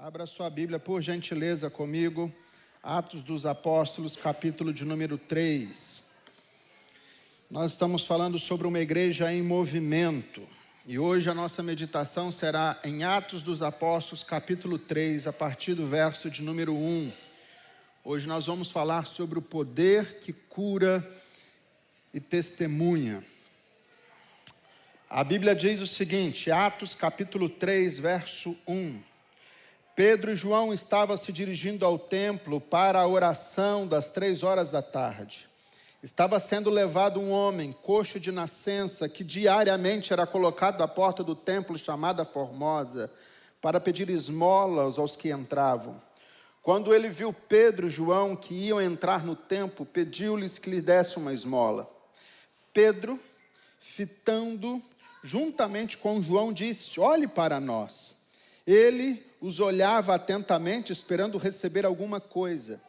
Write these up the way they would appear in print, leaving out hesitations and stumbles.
Abra sua Bíblia, por gentileza, comigo. Atos dos Apóstolos, capítulo de número 3. Nós estamos falando sobre uma igreja em movimento. E hoje a nossa meditação será em Atos dos Apóstolos, capítulo 3, a partir do verso de número 1. Hoje nós vamos falar sobre o poder que cura e testemunha. A Bíblia diz o seguinte, Atos capítulo 3, verso 1. Pedro e João estavam se dirigindo ao templo para a oração das 3 horas da tarde. Estava sendo levado um homem, coxo de nascença, que diariamente era colocado à porta do templo chamada Formosa, para pedir esmolas aos que entravam. Quando ele viu Pedro e João que iam entrar no templo, pediu-lhes que lhe desse uma esmola. Pedro, fitando juntamente com João, disse: olhe para nós. Ele os olhava atentamente, esperando receber alguma coisa.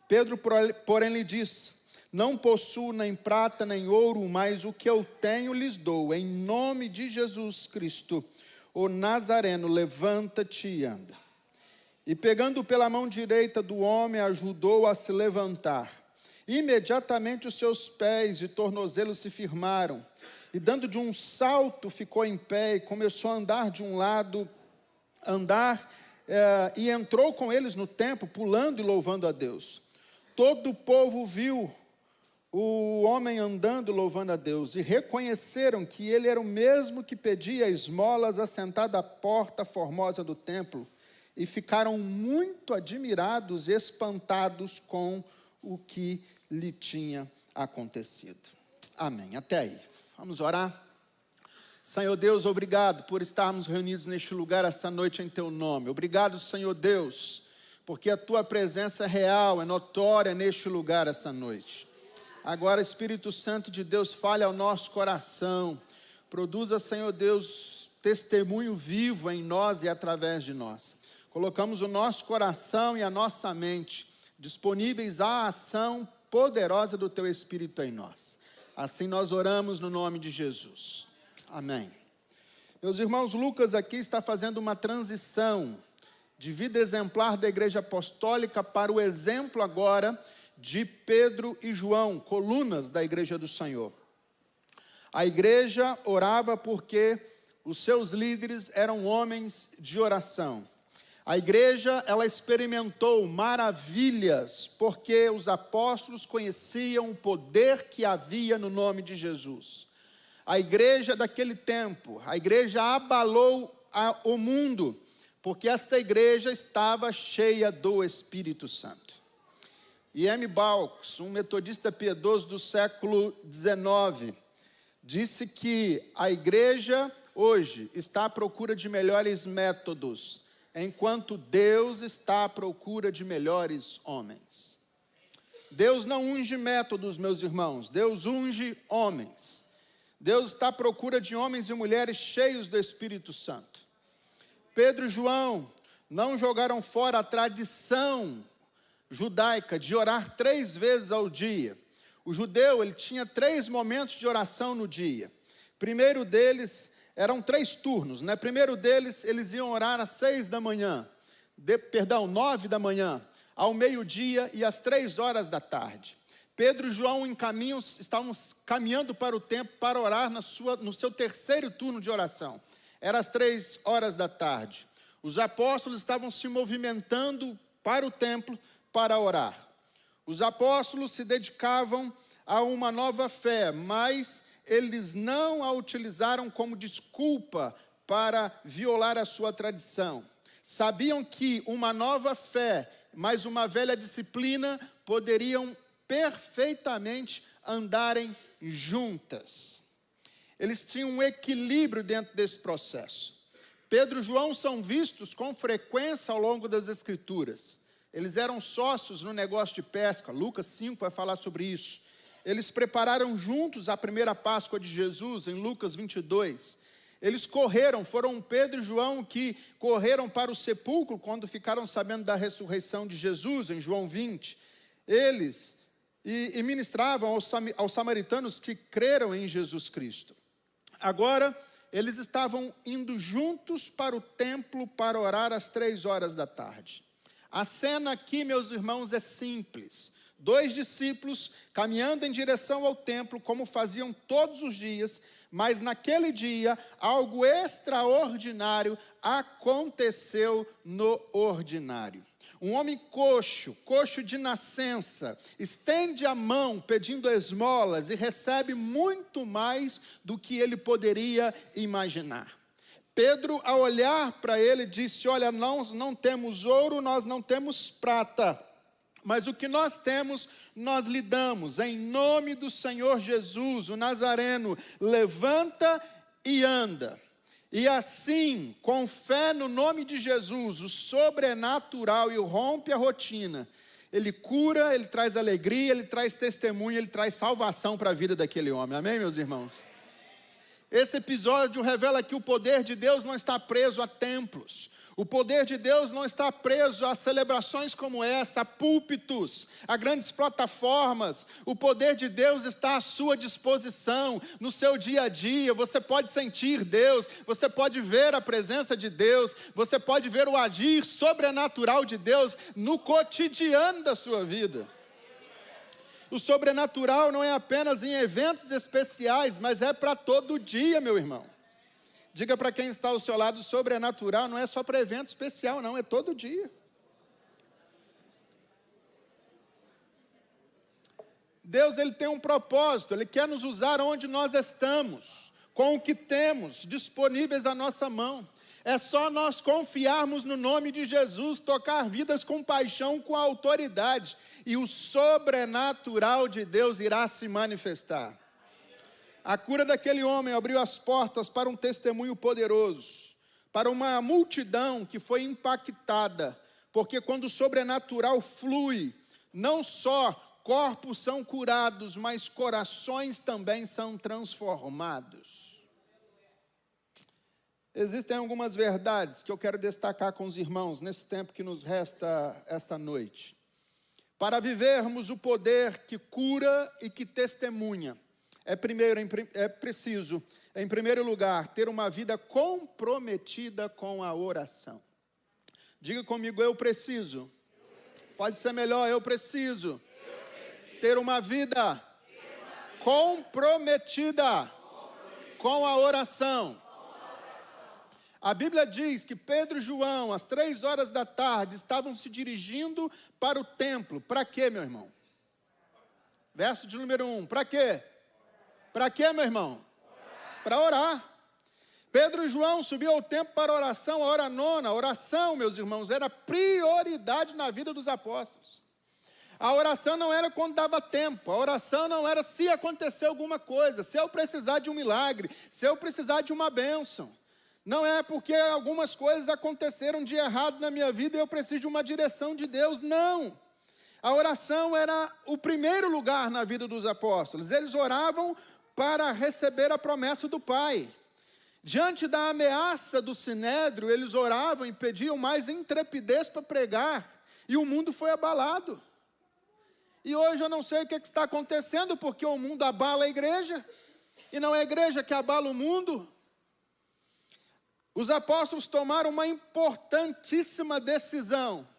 Pedro, porém, lhe disse: não possuo nem prata nem ouro, mas o que eu tenho lhes dou. Em nome de Jesus Cristo, o Nazareno, levanta-te e anda. E pegando pela mão direita do homem, ajudou-o a se levantar. Imediatamente os seus pés e tornozelos se firmaram. E dando de um salto, ficou em pé e começou a andar de um lado, e entrou com eles no templo, pulando e louvando a Deus. Todo o povo viu o homem andando e louvando a Deus, e reconheceram que ele era o mesmo que pedia esmolas assentado à porta formosa do templo, e ficaram muito admirados e espantados com o que lhe tinha acontecido. Amém. Até aí. Vamos orar? Senhor Deus, obrigado por estarmos reunidos neste lugar essa noite em Teu nome. Obrigado, Senhor Deus, porque a Tua presença é real, é notória neste lugar essa noite. Agora, Espírito Santo de Deus, fale ao nosso coração. Produza, Senhor Deus, testemunho vivo em nós e através de nós. Colocamos o nosso coração e a nossa mente disponíveis à ação poderosa do Teu Espírito em nós. Assim nós oramos no nome de Jesus. Amém. Meus irmãos, Lucas aqui está fazendo uma transição de vida exemplar da igreja apostólica para o exemplo agora de Pedro e João, colunas da igreja do Senhor. A igreja orava porque os seus líderes eram homens de oração. A igreja, ela experimentou maravilhas porque os apóstolos conheciam o poder que havia no nome de Jesus. A igreja daquele tempo, a igreja abalou o mundo, porque esta igreja estava cheia do Espírito Santo. E M. Baux, um metodista piedoso do século XIX, disse que a igreja hoje está à procura de melhores métodos, enquanto Deus está à procura de melhores homens. Deus não unge métodos, meus irmãos, Deus unge homens. Deus está à procura de homens e mulheres cheios do Espírito Santo. Pedro e João não jogaram fora a tradição judaica de orar 3 vezes ao dia. O judeu, ele tinha 3 momentos de oração no dia. Primeiro deles, eram 3 turnos, né? Primeiro deles, eles iam orar às 6 da manhã, 9 da manhã, ao meio-dia e às 3 horas da tarde. Pedro e João estavam caminhando para o templo para orar no seu terceiro turno de oração. Era às 3 horas da tarde. Os apóstolos estavam se movimentando para o templo para orar. Os apóstolos se dedicavam a uma nova fé, mas eles não a utilizaram como desculpa para violar a sua tradição. Sabiam que uma nova fé, mais uma velha disciplina, poderiam perfeitamente andarem juntas. Eles tinham um equilíbrio dentro desse processo. Pedro e João são vistos com frequência ao longo das Escrituras. Eles eram sócios no negócio de pesca. Lucas 5 vai falar sobre isso. Eles prepararam juntos a primeira Páscoa de Jesus, em Lucas 22. Eles foram Pedro e João que correram para o sepulcro quando ficaram sabendo da ressurreição de Jesus, em João 20. Eles ministravam aos samaritanos que creram em Jesus Cristo. Agora, eles estavam indo juntos para o templo para orar às 3 horas da tarde. A cena aqui, meus irmãos, é simples. 2 discípulos caminhando em direção ao templo, como faziam todos os dias, mas naquele dia, algo extraordinário aconteceu no ordinário. Um homem coxo de nascença, estende a mão pedindo esmolas e recebe muito mais do que ele poderia imaginar. Pedro, ao olhar para ele, disse: olha, nós não temos ouro, nós não temos prata, mas o que nós temos, nós lhe damos. Em nome do Senhor Jesus, o Nazareno, levanta e anda. E assim, com fé no nome de Jesus, o sobrenatural e o rompe a rotina, ele cura, ele traz alegria, ele traz testemunho, ele traz salvação para a vida daquele homem. Amém, meus irmãos? Esse episódio revela que o poder de Deus não está preso a templos. O poder de Deus não está preso a celebrações como essa, a púlpitos, a grandes plataformas. O poder de Deus está à sua disposição, no seu dia a dia. Você pode sentir Deus, você pode ver a presença de Deus, você pode ver o agir sobrenatural de Deus no cotidiano da sua vida. O sobrenatural não é apenas em eventos especiais, mas é para todo dia, meu irmão. Diga para quem está ao seu lado: sobrenatural não é só para evento especial, não, é todo dia. Deus, ele tem um propósito, ele quer nos usar onde nós estamos, com o que temos disponíveis à nossa mão. É só nós confiarmos no nome de Jesus, tocar vidas com paixão, com autoridade, e o sobrenatural de Deus irá se manifestar. A cura daquele homem abriu as portas para um testemunho poderoso, para uma multidão que foi impactada, porque quando o sobrenatural flui, não só corpos são curados, mas corações também são transformados. Existem algumas verdades que eu quero destacar com os irmãos nesse tempo que nos resta essa noite. Para vivermos o poder que cura e que testemunha, é preciso, em primeiro lugar, ter uma vida comprometida com a oração. Diga comigo: eu preciso. Pode ser melhor: eu preciso ter uma vida comprometida com a oração. A Bíblia diz que Pedro e João, às 3 horas da tarde, estavam se dirigindo para o templo. Para quê, meu irmão? Verso de número 1. Para quê? Para quê, meu irmão? Para orar. Pedro e João subiam ao templo para oração, a hora nona. A oração, meus irmãos, era prioridade na vida dos apóstolos. A oração não era quando dava tempo, a oração não era se acontecer alguma coisa, se eu precisar de um milagre, se eu precisar de uma bênção. Não é porque algumas coisas aconteceram de errado na minha vida e eu preciso de uma direção de Deus, não. A oração era o primeiro lugar na vida dos apóstolos. Eles oravam para receber a promessa do Pai. Diante da ameaça do sinédrio, eles oravam e pediam mais intrepidez para pregar, e o mundo foi abalado. E hoje eu não sei o que está acontecendo, porque o mundo abala a igreja, e não é a igreja que abala o mundo. Os apóstolos tomaram uma importantíssima decisão.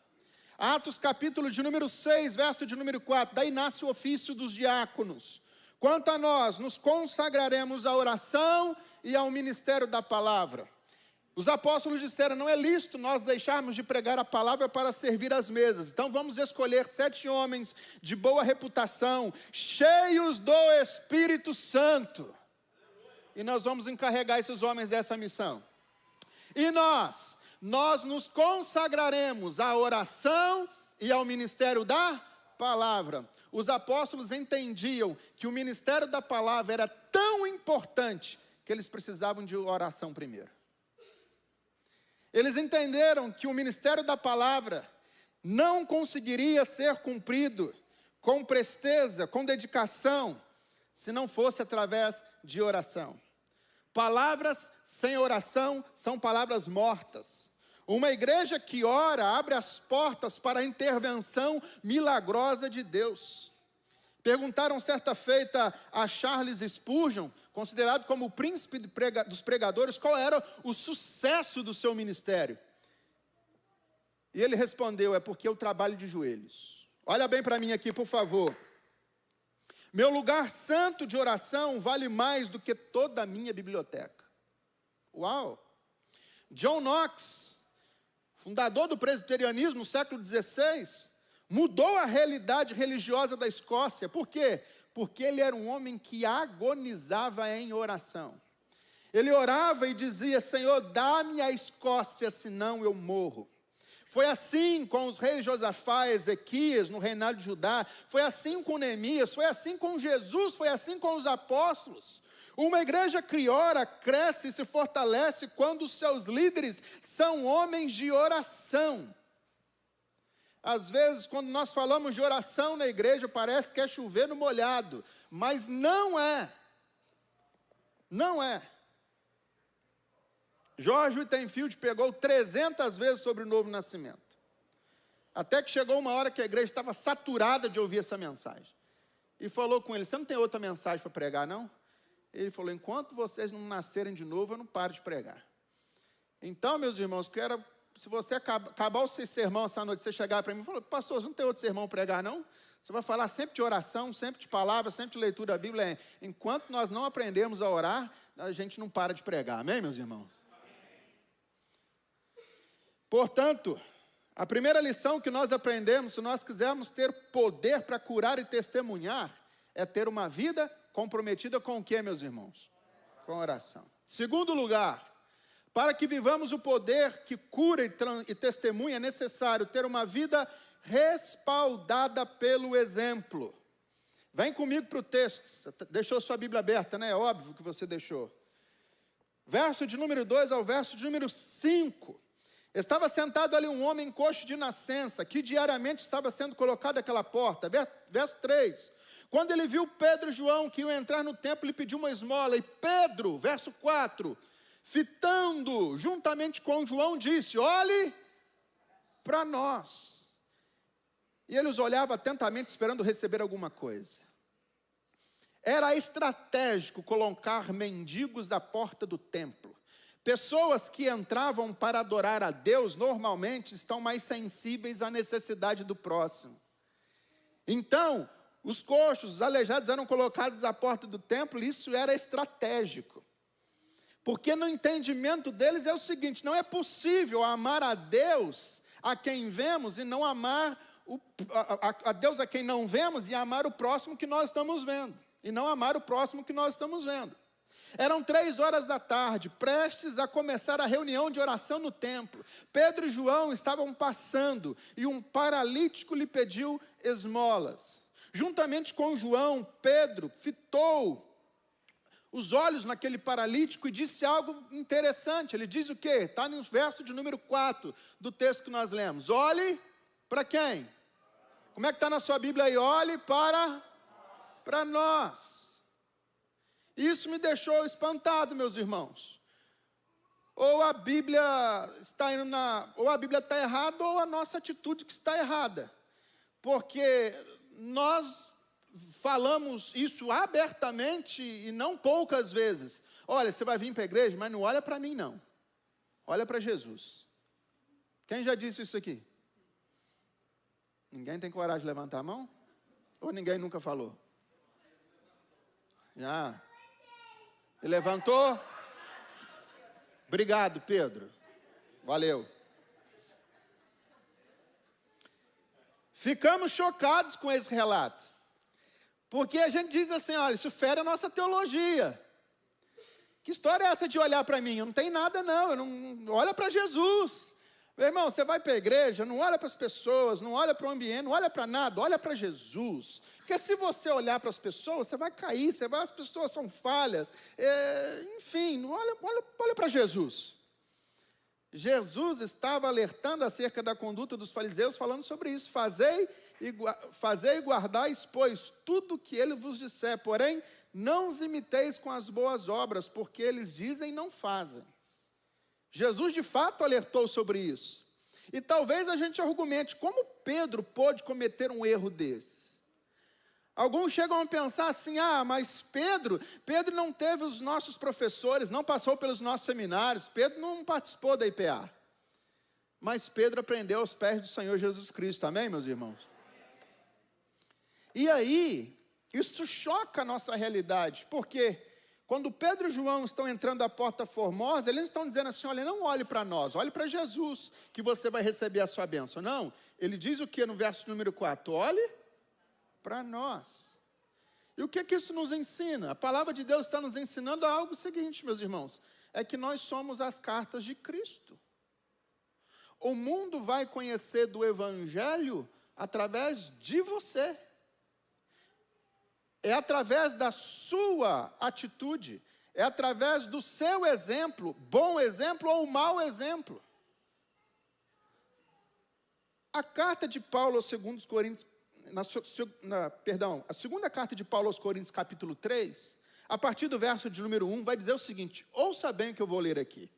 Atos capítulo de número 6, verso de número 4, daí nasce o ofício dos diáconos. Quanto a nós, nos consagraremos à oração e ao ministério da palavra. Os apóstolos disseram: não é lícito nós deixarmos de pregar a palavra para servir às mesas. Então vamos escolher 7 homens de boa reputação, cheios do Espírito Santo. E nós vamos encarregar esses homens dessa missão. E nós nos consagraremos à oração e ao ministério da palavra. Os apóstolos entendiam que o ministério da palavra era tão importante que eles precisavam de oração primeiro. Eles entenderam que o ministério da palavra não conseguiria ser cumprido com presteza, com dedicação, se não fosse através de oração. Palavras sem oração são palavras mortas. Uma igreja que ora abre as portas para a intervenção milagrosa de Deus. Perguntaram certa feita a Charles Spurgeon, considerado como o príncipe dos pregadores, qual era o sucesso do seu ministério. E ele respondeu: é porque eu trabalho de joelhos. Olha bem para mim aqui, por favor. Meu lugar santo de oração vale mais do que toda a minha biblioteca. Uau! John Knox, fundador do presbiterianismo no século XVI, mudou a realidade religiosa da Escócia. Por quê? Porque ele era um homem que agonizava em oração. Ele orava e dizia: Senhor, dá-me a Escócia, senão eu morro. Foi assim com os reis Josafá, Ezequias, no reinado de Judá. Foi assim com Neemias, foi assim com Jesus, foi assim com os apóstolos. Uma igreja criora cresce e se fortalece quando os seus líderes são homens de oração. Às vezes, quando nós falamos de oração na igreja, parece que é chover no molhado, mas não é. Não é. George Whitefield pegou 300 vezes sobre o novo nascimento. Até que chegou uma hora que a igreja estava saturada de ouvir essa mensagem. E falou com ele: você não tem outra mensagem para pregar, não? Ele falou: enquanto vocês não nascerem de novo, eu não paro de pregar. Então, meus irmãos, se você acabar o seu sermão essa noite, você chegar para mim e falar: pastor, você não tem outro sermão para pregar, não? Você vai falar sempre de oração, sempre de palavra, sempre de leitura da Bíblia. Enquanto nós não aprendemos a orar, a gente não para de pregar. Amém, meus irmãos? Portanto, a primeira lição que nós aprendemos, se nós quisermos ter poder para curar e testemunhar, é ter uma vida comprometida com o que, meus irmãos? Com oração. Segundo lugar, para que vivamos o poder que cura e testemunha, é necessário ter uma vida respaldada pelo exemplo. Vem comigo para o texto. Você deixou sua Bíblia aberta, né? É óbvio que você deixou. Verso de número 2 ao verso de número 5. Estava sentado ali um homem coxo de nascença, que diariamente estava sendo colocado àquela porta. Verso 3. Quando ele viu Pedro e João que iam entrar no templo, ele pediu uma esmola. E Pedro, verso 4, fitando juntamente com João, disse: olhe para nós. E ele os olhava atentamente, esperando receber alguma coisa. Era estratégico colocar mendigos à porta do templo. Pessoas que entravam para adorar a Deus, normalmente estão mais sensíveis à necessidade do próximo. Então, os coxos, os aleijados eram colocados à porta do templo, e isso era estratégico. Porque no entendimento deles é o seguinte: não é possível amar a Deus a quem vemos e não amar a Deus a quem não vemos e amar o próximo que nós estamos vendo. E não amar o próximo que nós estamos vendo. Eram 3 da tarde, prestes a começar a reunião de oração no templo. Pedro e João estavam passando e um paralítico lhe pediu esmolas. Juntamente com João, Pedro fitou os olhos naquele paralítico e disse algo interessante. Ele diz o quê? Está no verso de número 4 do texto que nós lemos. Olhe para quem? Como é que está na sua Bíblia aí? Olhe para nós. Isso me deixou espantado, meus irmãos. Ou a Bíblia está errada, ou a nossa atitude que está errada. Porque nós falamos isso abertamente e não poucas vezes. Olha, você vai vir para a igreja, mas não olha para mim, não. Olha para Jesus. Quem já disse isso aqui? Ninguém tem coragem de levantar a mão? Ou ninguém nunca falou? Já. E levantou? Obrigado, Pedro. Valeu. Ficamos chocados com esse relato. Porque a gente diz assim: olha, isso fere a nossa teologia. Que história é essa de olhar para mim? Eu não tenho nada, não. Olha para Jesus. Meu irmão, você vai para a igreja, não olha para as pessoas, não olha para o ambiente, não olha para nada, olha para Jesus. Porque se você olhar para as pessoas, você vai cair, as pessoas são falhas. Enfim, olha para Jesus. Jesus estava alertando acerca da conduta dos fariseus, falando sobre isso. Fazei e guardais, pois, tudo que ele vos disser. Porém, não os imiteis com as boas obras, porque eles dizem e não fazem. Jesus, de fato, alertou sobre isso. E talvez a gente argumente: como Pedro pôde cometer um erro desse? Alguns chegam a pensar assim, mas Pedro não teve os nossos professores, não passou pelos nossos seminários, Pedro não participou da IPA. Mas Pedro aprendeu aos pés do Senhor Jesus Cristo, amém, meus irmãos? E aí, isso choca a nossa realidade, porque quando Pedro e João estão entrando da porta formosa, eles estão dizendo assim, olha, não olhe para nós, olhe para Jesus, que você vai receber a sua bênção. Não, ele diz o que no verso número 4? Olhe para nós. E o que isso nos ensina? A palavra de Deus está nos ensinando algo seguinte, meus irmãos, é que nós somos as cartas de Cristo. O mundo vai conhecer do Evangelho através de você. É através da sua atitude, é através do seu exemplo, bom exemplo ou mau exemplo. A carta de Paulo aos 2 Coríntios, a segunda carta de Paulo aos Coríntios, capítulo 3, a partir do verso de número 1, vai dizer o seguinte, ouça bem o que eu vou ler aqui.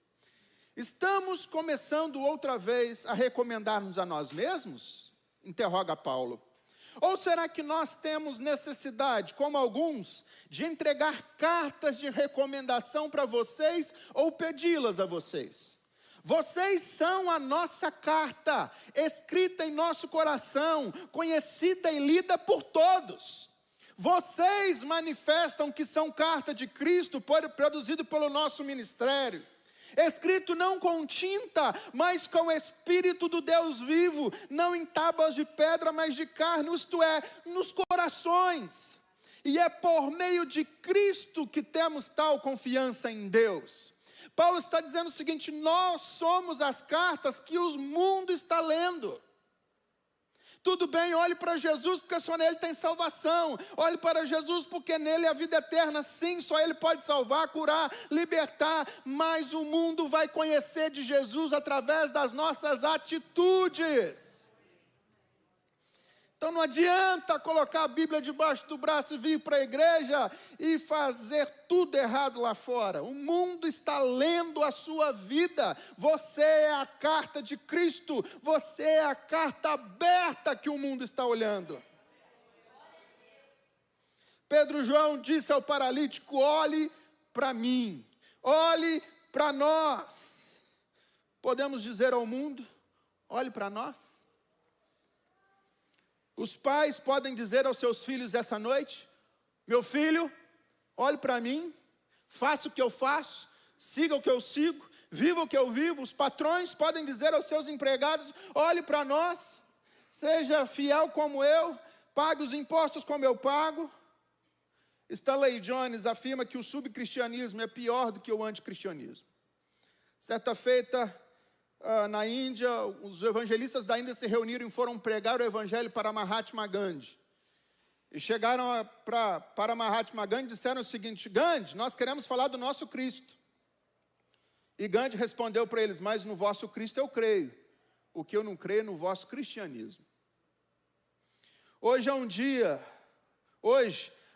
Estamos começando outra vez a recomendar-nos a nós mesmos? Interroga Paulo. Ou será que nós temos necessidade, como alguns, de entregar cartas de recomendação para vocês ou pedi-las a vocês? Vocês são a nossa carta, escrita em nosso coração, conhecida e lida por todos. Vocês manifestam que são carta de Cristo, produzido pelo nosso ministério. Escrito não com tinta, mas com o Espírito do Deus vivo, não em tábuas de pedra, mas de carne, isto é, nos corações. E é por meio de Cristo que temos tal confiança em Deus. Paulo está dizendo o seguinte, nós somos as cartas que o mundo está lendo. Tudo bem, olhe para Jesus, porque só nele tem salvação. Olhe para Jesus, porque nele a vida eterna, sim, só ele pode salvar, curar, libertar. Mas o mundo vai conhecer de Jesus através das nossas atitudes. Então não adianta colocar a Bíblia debaixo do braço e vir para a igreja e fazer tudo errado lá fora. O mundo está lendo a sua vida. Você é a carta de Cristo. Você é a carta aberta que o mundo está olhando. Pedro João disse ao paralítico, olhe para mim. Olhe para nós. Podemos dizer ao mundo, olhe para nós. Os pais podem dizer aos seus filhos essa noite, meu filho, olhe para mim, faça o que eu faço, siga o que eu sigo, viva o que eu vivo. Os patrões podem dizer aos seus empregados, olhe para nós, seja fiel como eu, pague os impostos como eu pago. Stanley Jones afirma que o subcristianismo é pior do que o anticristianismo. Certa feita, na Índia, os evangelistas da Índia se reuniram e foram pregar o evangelho para Mahatma Gandhi. E chegaram para Mahatma Gandhi e disseram o seguinte, Gandhi, nós queremos falar do nosso Cristo. E Gandhi respondeu para eles, mas no vosso Cristo eu creio, o que eu não creio no vosso cristianismo. Hoje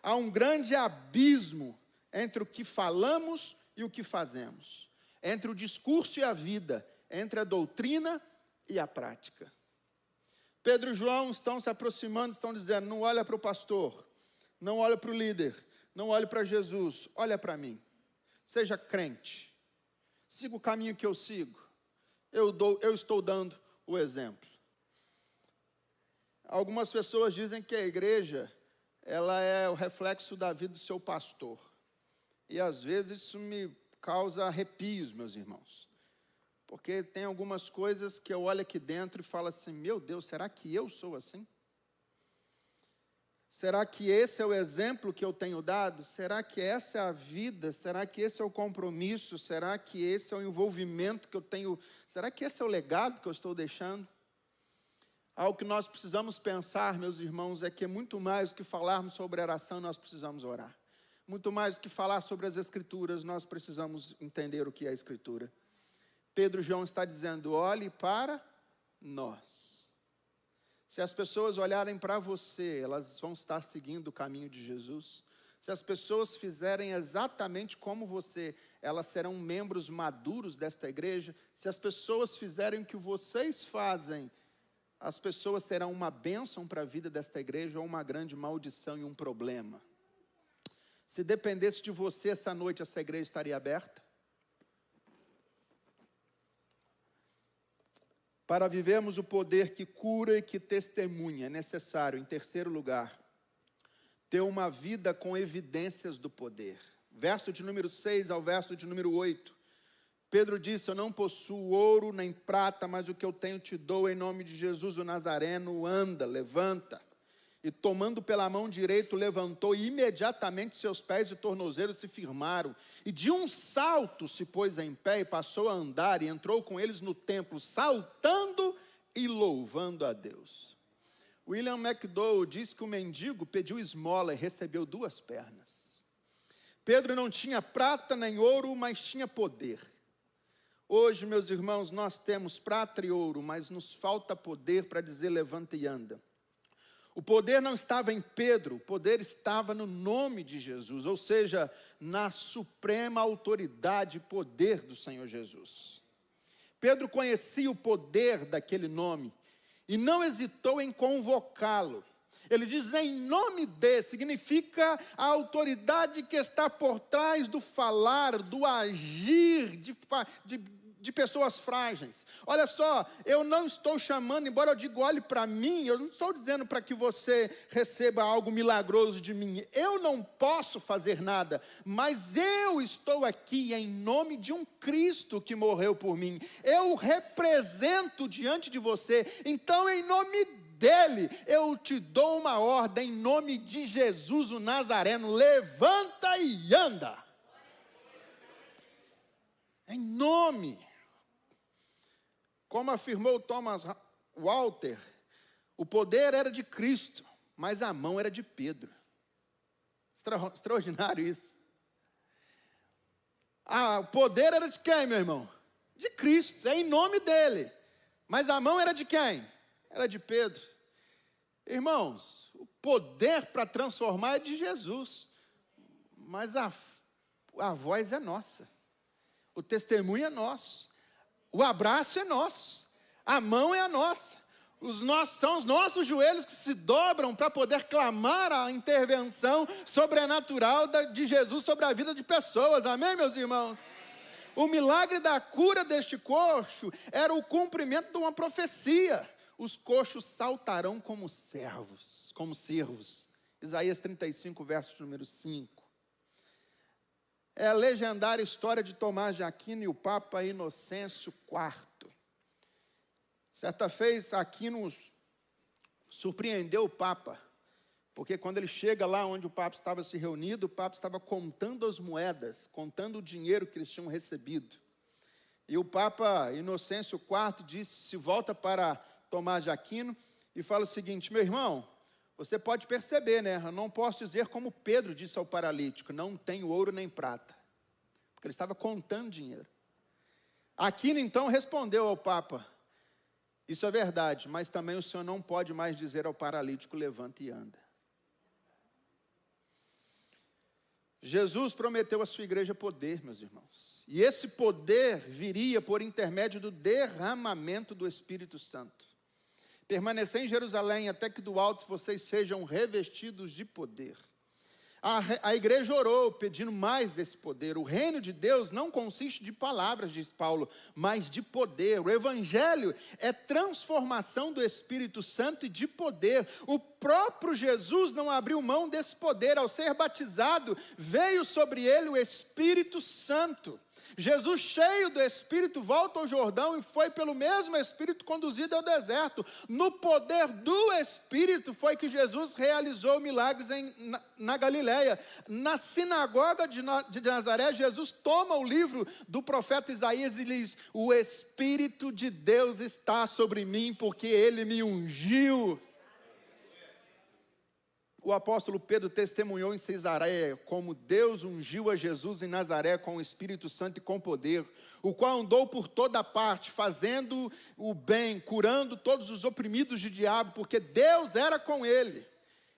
há um grande abismo entre o que falamos e o que fazemos, entre o discurso e a vida, entre a doutrina e a prática. Pedro e João estão se aproximando, estão dizendo, não olha para o pastor, não olha para o líder, não olha para Jesus, olha para mim. Seja crente, siga o caminho que eu sigo, eu estou dando o exemplo. Algumas pessoas dizem que a igreja, ela é o reflexo da vida do seu pastor. E às vezes isso me causa arrepios, meus irmãos. Porque tem algumas coisas que eu olho aqui dentro e falo assim, meu Deus, será que eu sou assim? Será que esse é o exemplo que eu tenho dado? Será que essa é a vida? Será que esse é o compromisso? Será que esse é o envolvimento que eu tenho? Será que esse é o legado que eu estou deixando? Algo que nós precisamos pensar, meus irmãos, é que muito mais do que falarmos sobre oração, nós precisamos orar. Muito mais do que falar sobre as Escrituras, nós precisamos entender o que é a Escritura. Pedro João está dizendo, olhe para nós. Se as pessoas olharem para você, elas vão estar seguindo o caminho de Jesus. Se as pessoas fizerem exatamente como você, elas serão membros maduros desta igreja. Se as pessoas fizerem o que vocês fazem, as pessoas serão uma bênção para a vida desta igreja ou uma grande maldição e um problema. Se dependesse de você, essa noite essa igreja estaria aberta? Para vivermos o poder que cura e que testemunha, é necessário, em terceiro lugar, ter uma vida com evidências do poder. Verso de número 6 ao verso de número 8. Pedro disse, eu não possuo ouro nem prata, mas o que eu tenho te dou em nome de Jesus o Nazareno, anda, levanta. E tomando pela mão direita, levantou, e imediatamente seus pés e tornozelos se firmaram. E de um salto se pôs em pé e passou a andar, e entrou com eles no templo, saltando e louvando a Deus. William McDowell diz que o mendigo pediu esmola e recebeu 2 pernas. Pedro não tinha prata nem ouro, mas tinha poder. Hoje, meus irmãos, nós temos prata e ouro, mas nos falta poder para dizer levanta e anda. O poder não estava em Pedro, o poder estava no nome de Jesus, ou seja, na suprema autoridade e poder do Senhor Jesus. Pedro conhecia o poder daquele nome e não hesitou em convocá-lo. Ele diz em nome de, significa a autoridade que está por trás do falar, do agir de pessoas frágeis. Olha só, eu não estou chamando, embora eu diga olhe para mim, eu não estou dizendo para que você receba algo milagroso de mim. Eu não posso fazer nada, mas eu estou aqui em nome de um Cristo que morreu por mim. Eu o represento diante de você, então em nome dele, eu te dou uma ordem em nome de Jesus o Nazareno, levanta e anda. Em nome. Como afirmou Thomas Walter, o poder era de Cristo, mas a mão era de Pedro. Extraordinário isso. O poder era de quem, meu irmão? De Cristo, é em nome dele. Mas a mão era de quem? Era de Pedro. Irmãos, o poder para transformar é de Jesus, mas a voz é nossa, o testemunho é nosso, o abraço é nosso, a mão é a nossa, são os nossos joelhos que se dobram para poder clamar a intervenção sobrenatural de Jesus sobre a vida de pessoas, amém, meus irmãos? O milagre da cura deste coxo era o cumprimento de uma profecia. Os coxos saltarão como servos. Isaías 35, verso número 5. É a legendária história de Tomás de Aquino e o Papa Inocêncio IV. Certa vez, Aquino surpreendeu o Papa, porque quando ele chega lá onde o Papa estava se reunido, o Papa estava contando as moedas, contando o dinheiro que eles tinham recebido. E o Papa Inocêncio IV se volta para Tomás de Aquino e fala o seguinte, meu irmão, você pode perceber, né? Eu não posso dizer como Pedro disse ao paralítico, não tenho ouro nem prata, porque ele estava contando dinheiro. Aquino então respondeu ao Papa, isso é verdade, mas também o senhor não pode mais dizer ao paralítico, levanta e anda. Jesus prometeu à sua igreja poder, meus irmãos, e esse poder viria por intermédio do derramamento do Espírito Santo. Permanecer em Jerusalém até que do alto vocês sejam revestidos de poder. A igreja orou pedindo mais desse poder. O reino de Deus não consiste de palavras, diz Paulo, mas de poder. O evangelho é transformação do Espírito Santo e de poder. O próprio Jesus não abriu mão desse poder. Ao ser batizado, veio sobre ele o Espírito Santo. Jesus, cheio do Espírito, volta ao Jordão e foi pelo mesmo Espírito conduzido ao deserto. No poder do Espírito foi que Jesus realizou milagres na Galileia. Na sinagoga de Nazaré, Jesus toma o livro do profeta Isaías e diz, o Espírito de Deus está sobre mim porque Ele me ungiu. O apóstolo Pedro testemunhou em Cesareia como Deus ungiu a Jesus em Nazaré com o Espírito Santo e com poder, o qual andou por toda parte, fazendo o bem, curando todos os oprimidos de diabo, porque Deus era com ele.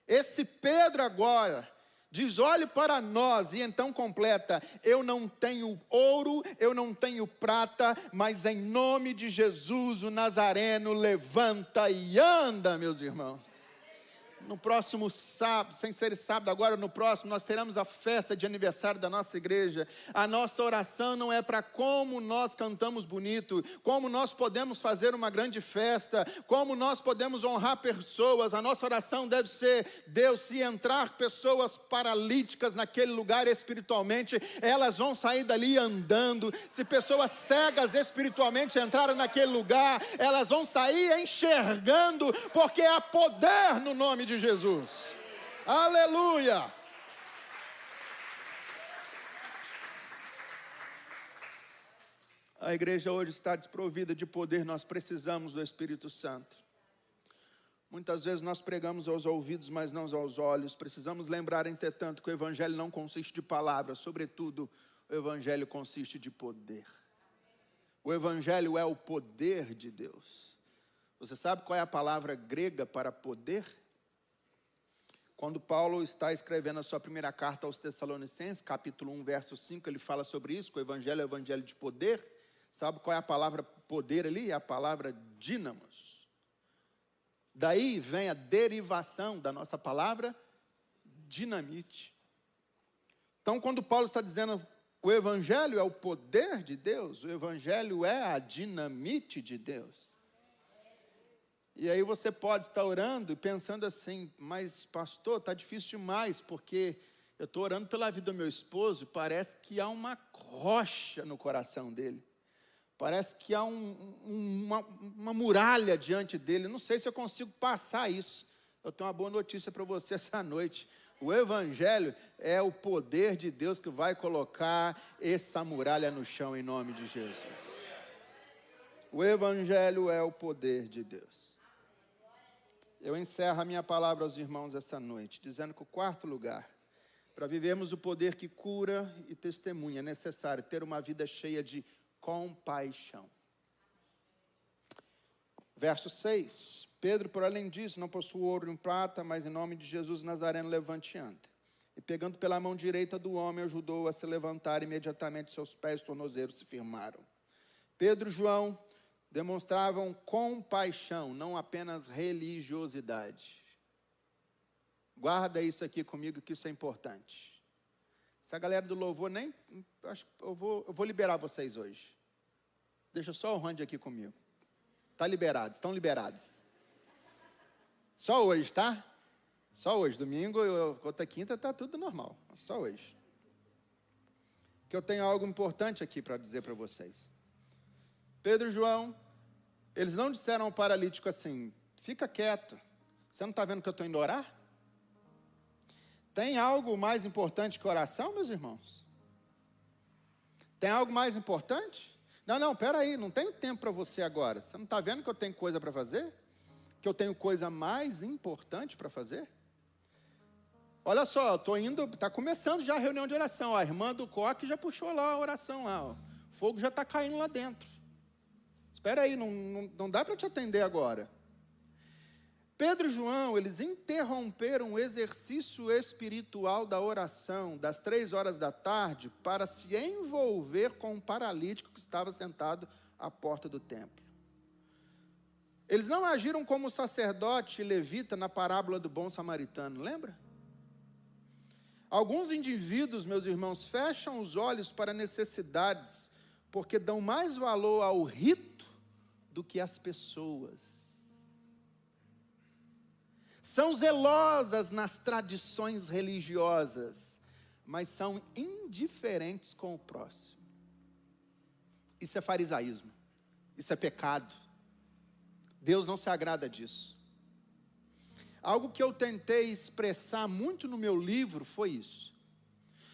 Esse Pedro agora Diz, olhe para nós, e então completa, eu não tenho ouro, eu não tenho prata, mas em nome de Jesus, o Nazareno, levanta e anda, meus irmãos. No próximo sábado, sem ser sábado, agora no próximo, nós teremos a festa de aniversário da nossa igreja. A nossa oração não é para como nós cantamos bonito, como nós podemos fazer uma grande festa, como nós podemos honrar pessoas. A nossa oração deve ser, Deus, se entrar pessoas paralíticas naquele lugar espiritualmente, elas vão sair dali andando. Se pessoas cegas espiritualmente entrarem naquele lugar, elas vão sair enxergando, porque há poder no nome de Jesus. Aleluia! A igreja hoje está desprovida de poder, nós precisamos do Espírito Santo. Muitas vezes nós pregamos aos ouvidos, mas não aos olhos. Precisamos lembrar, entretanto, que o Evangelho não consiste de palavras, sobretudo, o Evangelho consiste de poder. O Evangelho é o poder de Deus. Você sabe qual é a palavra grega para poder? Quando Paulo está escrevendo a sua primeira carta aos Tessalonicenses, capítulo 1, verso 5, ele fala sobre isso, que o Evangelho é o Evangelho de poder. Sabe qual é a palavra poder ali? É a palavra dínamos. Daí vem a derivação da nossa palavra dinamite. Então, quando Paulo está dizendo o Evangelho é o poder de Deus, o Evangelho é a dinamite de Deus. E aí você pode estar orando e pensando assim, mas pastor, está difícil demais, porque eu estou orando pela vida do meu esposo e parece que há uma rocha no coração dele. Parece que há uma muralha diante dele. Não sei se eu consigo passar isso. Eu tenho uma boa notícia para você essa noite. O Evangelho é o poder de Deus que vai colocar essa muralha no chão em nome de Jesus. O Evangelho é o poder de Deus. Eu encerro a minha palavra aos irmãos essa noite, dizendo que o quarto lugar, para vivermos o poder que cura e testemunha, é necessário ter uma vida cheia de compaixão. Verso 6. Pedro, por além disso, não possui ouro nem prata, mas em nome de Jesus Nazareno levante e anda. E pegando pela mão direita do homem, ajudou-o a se levantar, e imediatamente seus pés e tornozelos se firmaram. Pedro e João demonstravam compaixão, não apenas religiosidade. Guarda isso aqui comigo, que isso é importante. Essa galera do louvor, eu vou liberar vocês hoje. Deixa só o Randy aqui comigo. Está liberado, estão liberados. Só hoje, tá? Só hoje. Domingo, outra quinta, está tudo normal. Só hoje. Que eu tenho algo importante aqui para dizer para vocês. Pedro e João, eles não disseram ao paralítico assim, fica quieto, você não está vendo que eu estou indo orar? Tem algo mais importante que oração, meus irmãos? Tem algo mais importante? Não, peraí, não tenho tempo para você agora. Você não está vendo que eu tenho coisa para fazer? Que eu tenho coisa mais importante para fazer? Olha só, estou indo, está começando já a reunião de oração. Ó, a irmã do coque já puxou lá a oração lá. Ó. O fogo já está caindo lá dentro. Espera aí, não dá para te atender agora. Pedro e João, eles interromperam o exercício espiritual da oração das 3 horas da tarde para se envolver com um paralítico que estava sentado à porta do templo. Eles não agiram como o sacerdote levita na parábola do bom samaritano, lembra? Alguns indivíduos, meus irmãos, fecham os olhos para necessidades porque dão mais valor ao rito do que às pessoas. São zelosas nas tradições religiosas, mas são indiferentes com o próximo. Isso é farisaísmo, isso é pecado. Deus não se agrada disso. Algo que eu tentei expressar muito no meu livro foi isso.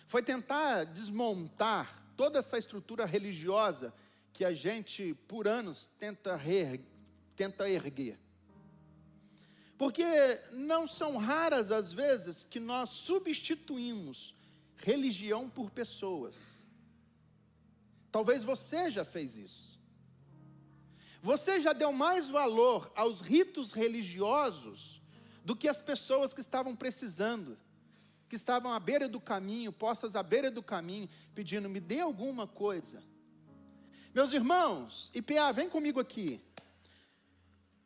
Foi tentar desmontar toda essa estrutura religiosa que a gente, por anos, tenta erguer. Porque não são raras as vezes que nós substituímos religião por pessoas. Talvez você já fez isso. Você já deu mais valor aos ritos religiosos do que as pessoas que estavam precisando. que estavam à beira do caminho, postas à beira do caminho, pedindo, me dê alguma coisa. Meus irmãos, IPA, vem comigo aqui.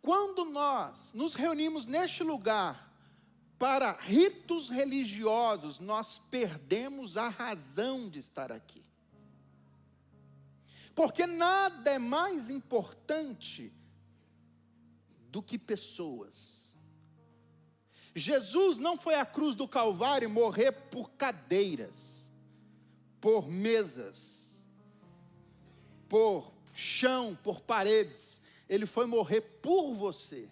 Quando nós nos reunimos neste lugar para ritos religiosos, nós perdemos a razão de estar aqui. Porque nada é mais importante do que pessoas. Jesus não foi à cruz do Calvário morrer por cadeiras, por mesas, por chão, por paredes. Ele foi morrer por você.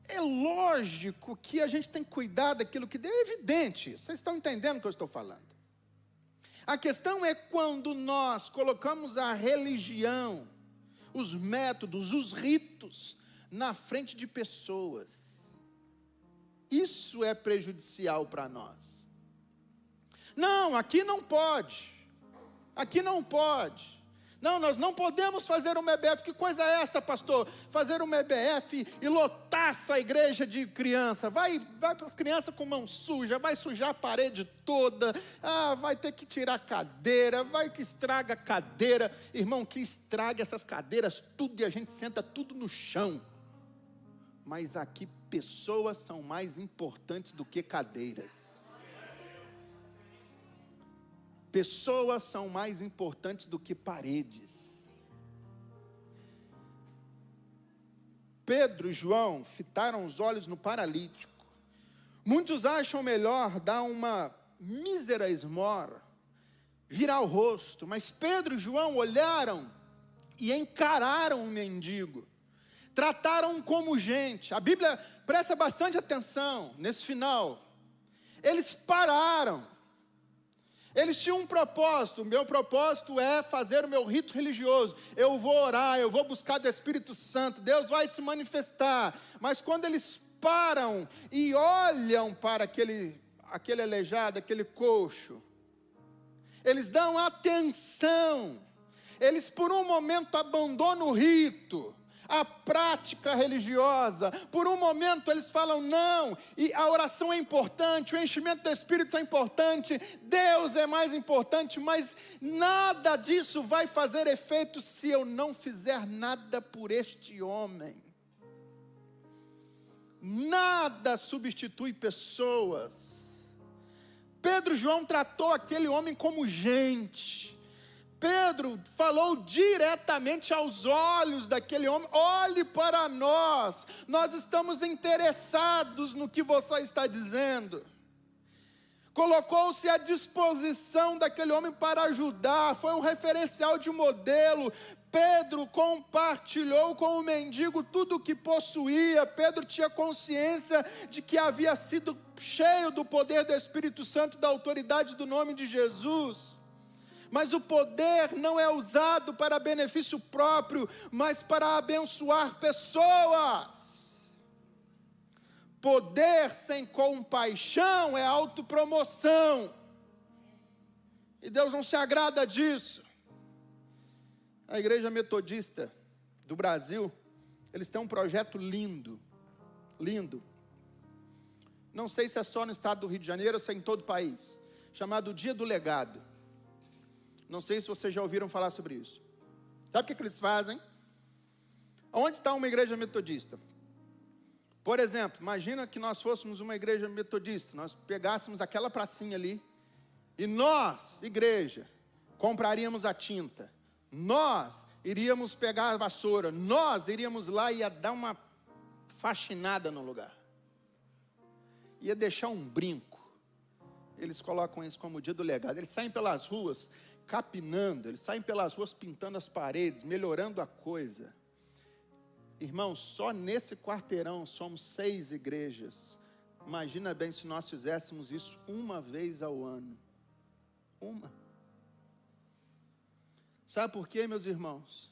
É lógico que a gente tem que cuidar daquilo que deu, é evidente. Vocês estão entendendo o que eu estou falando? A questão é quando nós colocamos a religião, os métodos, os ritos, na frente de pessoas. Isso é prejudicial para nós. Não, aqui não pode. Aqui não pode. Não, nós não podemos fazer uma EBF. Que coisa é essa, pastor? Fazer uma EBF e lotar essa igreja de criança. Vai para as crianças com mão suja, vai sujar a parede toda. Vai ter que tirar a cadeira, vai que estraga a cadeira. Irmão, que estraga essas cadeiras tudo e a gente senta tudo no chão. Mas aqui pessoas são mais importantes do que cadeiras. Pessoas são mais importantes do que paredes. Pedro e João fitaram os olhos no paralítico. Muitos acham melhor dar uma mísera esmora, virar o rosto, mas Pedro e João olharam e encararam o mendigo. Trataram como gente. A Bíblia presta bastante atenção nesse final. Eles pararam. Eles tinham um propósito. O meu propósito é fazer o meu rito religioso. Eu vou orar, eu vou buscar do Espírito Santo. Deus vai se manifestar. Mas quando eles param e olham para aquele aleijado, aquele coxo, eles dão atenção. Eles por um momento abandonam o rito, a prática religiosa. Por um momento eles falam não, e a oração é importante, o enchimento do Espírito é importante, Deus é mais importante, mas nada disso vai fazer efeito se eu não fizer nada por este homem. Nada substitui pessoas. Pedro e João tratou aquele homem como gente. Pedro falou diretamente aos olhos daquele homem, olhe para nós estamos interessados no que você está dizendo. Colocou-se à disposição daquele homem para ajudar, foi um referencial de modelo. Pedro compartilhou com o mendigo tudo o que possuía. Pedro tinha consciência de que havia sido cheio do poder do Espírito Santo, da autoridade do nome de Jesus. Mas o poder não é usado para benefício próprio, mas para abençoar pessoas. Poder sem compaixão é autopromoção. E Deus não se agrada disso. A Igreja Metodista do Brasil, eles têm um projeto lindo, lindo. Não sei se é só no estado do Rio de Janeiro ou se é em todo o país, chamado Dia do Legado. Não sei se vocês já ouviram falar sobre isso. Sabe o que eles fazem? Onde está uma igreja metodista? Por exemplo, imagina que nós fôssemos uma igreja metodista, nós pegássemos aquela pracinha ali, e nós, igreja, compraríamos a tinta, nós iríamos pegar a vassoura, nós iríamos lá e ia dar uma faxinada no lugar, ia deixar um brinco. Eles colocam isso como o Dia do Legado. Eles saem pelas ruas capinando, eles saem pelas ruas pintando as paredes, melhorando a coisa. Irmãos, só nesse quarteirão somos 6 igrejas. Imagina bem se nós fizéssemos isso uma vez ao ano. Uma. Sabe por quê, meus irmãos?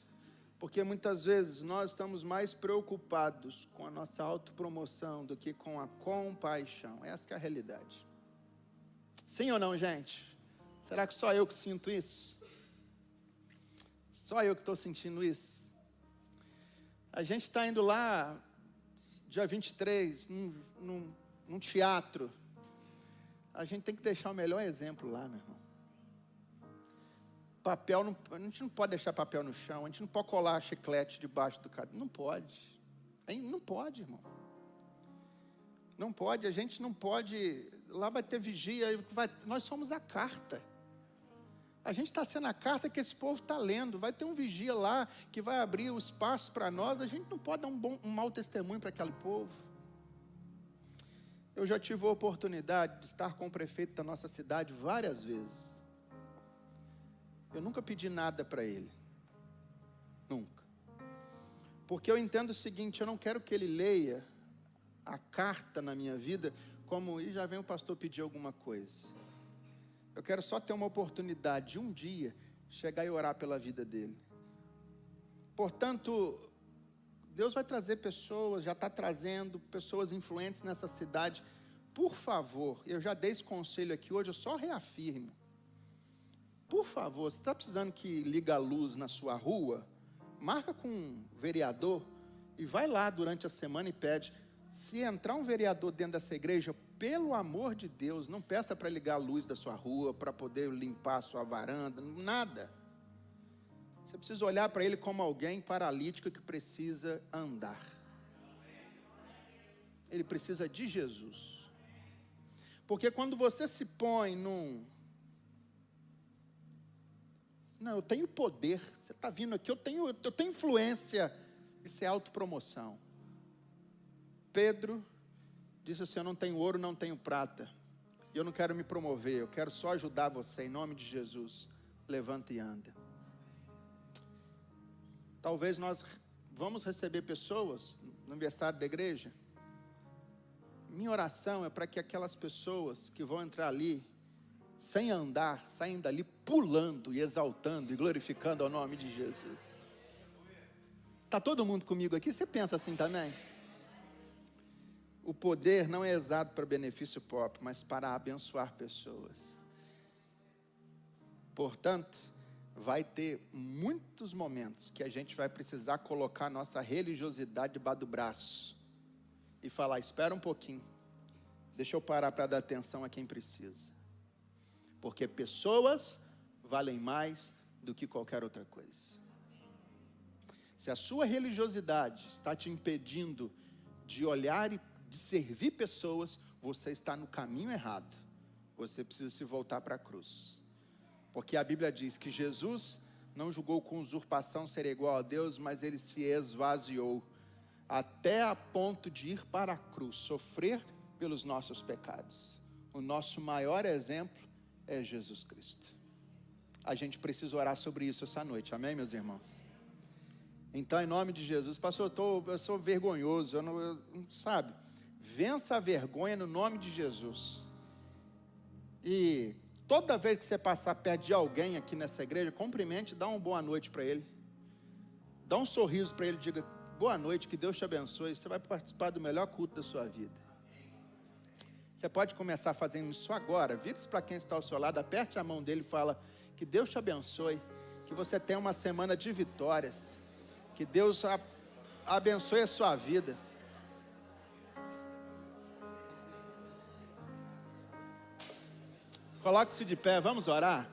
Porque muitas vezes nós estamos mais preocupados com a nossa autopromoção do que com a compaixão. Essa que é a realidade. Sim ou não, gente? Será que só eu que sinto isso? Só eu que estou sentindo isso? A gente está indo lá, dia 23, num num teatro, a gente tem que deixar o melhor exemplo lá, meu irmão. Papel, a gente não pode deixar papel no chão, a gente não pode colar chiclete debaixo do cadeiro, não pode. Não pode, irmão. Não pode, a gente não pode. Lá vai ter vigia, nós somos a carta. A gente está sendo a carta que esse povo está lendo. Vai ter um vigia lá que vai abrir o espaço para nós. A gente não pode dar um mau testemunho para aquele povo. Eu já tive a oportunidade de estar com o prefeito da nossa cidade várias vezes. Eu nunca pedi nada para ele. Nunca. Porque eu entendo o seguinte, eu não quero que ele leia a carta na minha vida como, e já vem o pastor pedir alguma coisa. Eu quero só ter uma oportunidade de um dia chegar e orar pela vida dele. Portanto, Deus vai trazer pessoas, já está trazendo pessoas influentes nessa cidade. Por favor, eu já dei esse conselho aqui hoje, eu só reafirmo. Por favor, se está precisando que liga a luz na sua rua, marca com um vereador e vai lá durante a semana e pede. Se entrar um vereador dentro dessa igreja, pelo amor de Deus, não peça para ligar a luz da sua rua, para poder limpar a sua varanda, nada. Você precisa olhar para ele como alguém paralítico que precisa andar. Ele precisa de Jesus. Porque quando você se põe Não, eu tenho poder, você está vindo aqui, eu tenho influência, isso é autopromoção. Pedro disse assim, eu não tenho ouro, não tenho prata, eu não quero me promover, eu quero só ajudar você, em nome de Jesus, levanta e anda. Talvez nós vamos receber pessoas no aniversário da igreja. Minha oração é para que aquelas pessoas que vão entrar ali, sem andar, saindo dali pulando e exaltando e glorificando ao nome de Jesus. Está todo mundo comigo aqui? Você pensa assim também? O poder não é usado para benefício próprio, mas para abençoar pessoas. Portanto, vai ter muitos momentos que a gente vai precisar colocar nossa religiosidade debaixo do braço e falar, espera um pouquinho, deixa eu parar para dar atenção a quem precisa. Porque pessoas valem mais do que qualquer outra coisa. Se a sua religiosidade está te impedindo de olhar e de servir pessoas, você está no caminho errado. Você precisa se voltar para a cruz. Porque a Bíblia diz que Jesus não julgou com usurpação ser igual a Deus, mas ele se esvaziou até a ponto de ir para a cruz, sofrer pelos nossos pecados. O nosso maior exemplo é Jesus Cristo. A gente precisa orar sobre isso essa noite, amém, meus irmãos? Então, em nome de Jesus, pastor, eu sou vergonhoso, sabe? Vença a vergonha no nome de Jesus. E toda vez que você passar perto de alguém aqui nessa igreja, cumprimente, dá uma boa noite para ele. Dá um sorriso para ele, diga, boa noite, que Deus te abençoe, você vai participar do melhor culto da sua vida. Você pode começar fazendo isso agora. Vire-se para quem está ao seu lado, aperte a mão dele e fala, que Deus te abençoe, que você tenha uma semana de vitórias, que Deus abençoe a sua vida. Coloque-se de pé, vamos orar?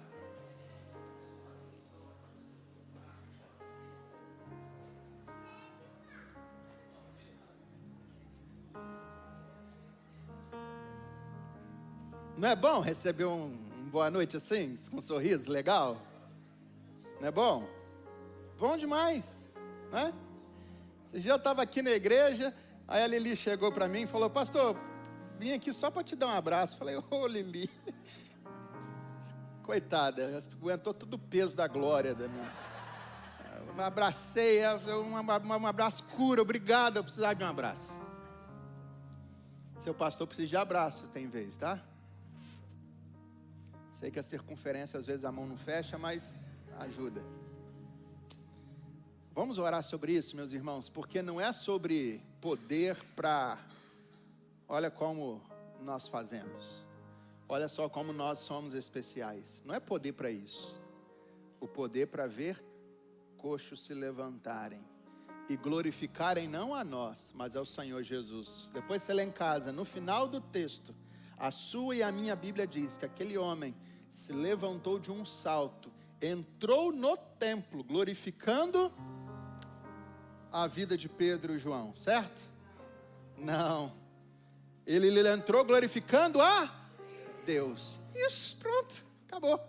Não é bom receber um boa noite assim, com um sorriso legal? Não é bom? Bom demais, né? Esse dia eu estava aqui na igreja, aí a Lili chegou para mim e falou, pastor, vim aqui só para te dar um abraço. Falei, ô Lili, coitada, aguentou todo o peso da glória da minha... Eu abracei, um abraço cura, obrigado, eu precisava de um abraço. Seu pastor precisa de abraço, tem vez, tá? Sei que a circunferência, às vezes a mão não fecha, mas ajuda. Vamos orar sobre isso, meus irmãos, porque não é sobre poder para... Olha como nós fazemos. Olha só como nós somos especiais. Não é poder para isso. O poder para ver coxos se levantarem e glorificarem não a nós, mas ao Senhor Jesus. Depois você lê em casa, no final do texto, a sua e a minha Bíblia diz que aquele homem se levantou de um salto, entrou no templo, glorificando a vida de Pedro e João, certo? Não. Ele entrou glorificando a Deus. Isso, pronto, acabou.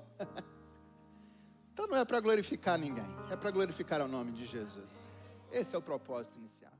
Então não é para glorificar ninguém, é para glorificar o nome de Jesus. Esse é o propósito inicial.